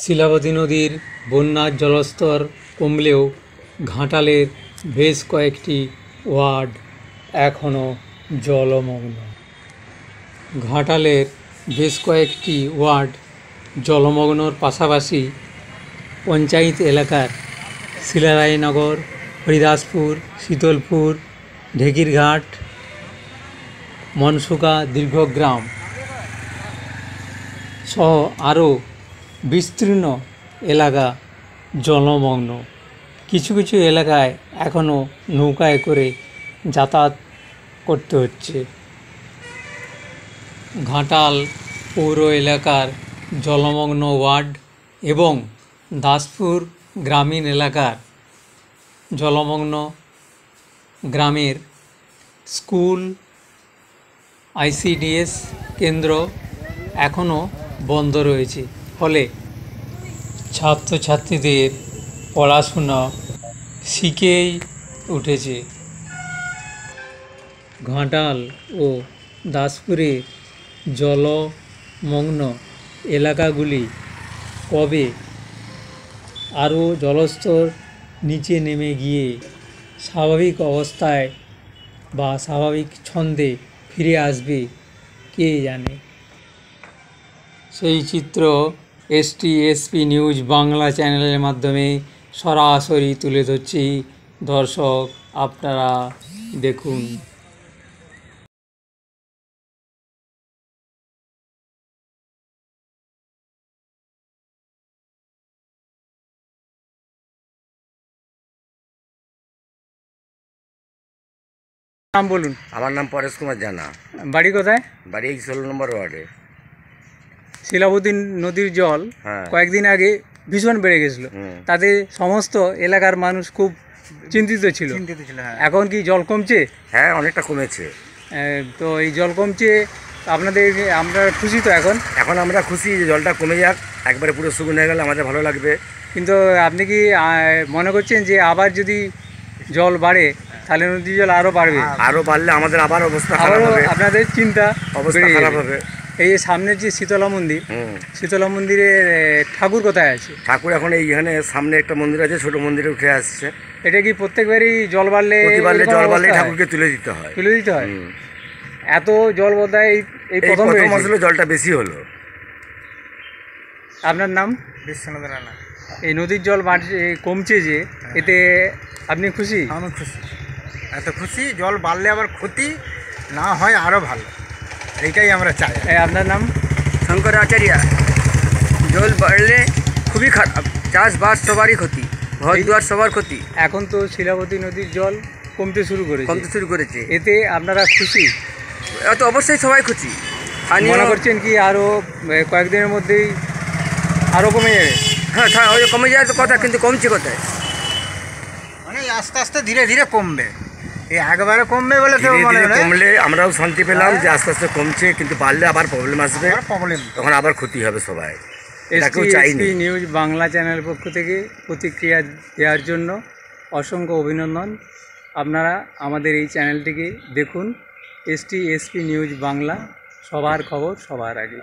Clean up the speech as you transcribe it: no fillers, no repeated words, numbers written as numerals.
শিলাবতী নদীর বন্যার জলস্তর কমলেও ঘাটালের বেশ কয়েকটি ওয়ার্ড এখনও জলমগ্ন। ঘাটালের বেশ কয়েকটি ওয়ার্ড জলমগ্নর পাশাপাশি পঞ্চায়েত এলাকার শিলারায়নগর, হরিদাসপুর, শীতলপুর, ঢেকিরঘাট, মনসুকা, দীর্ঘগ্রাম সহ আরও বিস্তীর্ণ এলাকা জলমগ্ন। কিছু কিছু এলাকায় এখনও নৌকায় করে যাতায়াত করতে হচ্ছে। ঘাটাল পৌর এলাকার জলমগ্ন ওয়ার্ড এবং দাসপুর গ্রামীণ এলাকার জলমগ্ন গ্রামের স্কুল, ICDS কেন্দ্র এখনও বন্ধ রয়েছে, ফলে ছাত্রছাত্রীদের পড়াশোনা শিখেই উঠেছে। ঘাটাল ও দাসপুরের জলমগ্ন এলাকাগুলি কবে আরও জলস্তর নিচে নেমে গিয়ে স্বাভাবিক অবস্থায় বা স্বাভাবিক ছন্দে ফিরে আসবে কে জানে। সেই চিত্র STSP নিউজ বাংলা চ্যানেলের মাধ্যমে সরাসরি তুলে ধরছি। দর্শক, আপনারা দেখুন। নাম বলুন। আমার নাম পরেশ কুমার জানা। বাড়ি কোথায়? বাড়ি এই 16 নম্বর ওয়ার্ডে। শিলাবতী নদীর জল কয়েকদিন আগে ভীষণ বেড়ে গেছিল, তাতে সমস্ত এলাকার মানুষ খুব চিন্তিত ছিল। এখন কি জল কমছে? হ্যাঁ, অনেকটা কমেছে। তো এই জল কমছে, আপনাদের আমরা খুশি তো? এখন আমরা খুশি যে জলটা কমে যাক, একবারে পুরো শুকনো হয়ে গেলে আমাদের ভালো লাগবে। কিন্তু আপনি কি মনে করছেন যে আবার যদি জল বাড়ে তাহলে নদীর জল আরও বাড়বে? আরও বাড়লে আমাদের আবার অবস্থা খারাপ হবে। আপনাদের চিন্তা অবস্থা খারাপ হবে। এই সামনের যে শীতলা মন্দির, শীতলা মন্দিরের ঠাকুর কোথায় আছে? ঠাকুর এখন এইখানে সামনে একটা মন্দির আছে, ছোট মন্দিরে উঠে আসছে। এটা কি প্রত্যেকবারই জল বাড়লে ঠাকুরকে তুলে দিতে হয়? এত জল বোধহয় এই প্রথম আসলে জলটা বেশি হলো। আপনার নাম? বিশ্বনাথ রানা। এই নদীর জল কমছে যে, এতে আপনি খুশি? আমি খুশি, এত খুশি। জল বাড়লে আবার ক্ষতি না হয় আরও ভালো, এইটাই আমরা চাই। আপনার নাম? শঙ্কর আচার্য। জল বাড়লে খুবই খারাপ, চাষবাস সবারই ক্ষতি, ঘর দুয়ার সবার ক্ষতি। এখন তো শিলাবতী নদীর জল কমতে শুরু করেছে, এতে আপনারা খুশি? তো অবশ্যই সবাই খুশি। মনে করছেন কি আরও কয়েকদিনের মধ্যেই আরও কমে যাবে? হ্যাঁ, কমে যাওয়ার তো কথা, কিন্তু কমছে কোথায়? মানে আস্তে আস্তে ধীরে ধীরে কমবে। এই একবারে কমবে বলে তো কমলে আমরাও শান্তি পেলাম যে আস্তে আস্তে কমছে, কিন্তু বাড়লে আবার প্রবলেম আসবে, তখন আবার ক্ষতি হবে সবাই। STSP নিউজ বাংলা চ্যানেলের পক্ষ থেকে প্রতিক্রিয়া দেওয়ার জন্য অসংখ্য অভিনন্দন। আপনারা আমাদের এই চ্যানেলটিকে দেখুন। STSP নিউজ বাংলা, সবার খবর সবার আগে।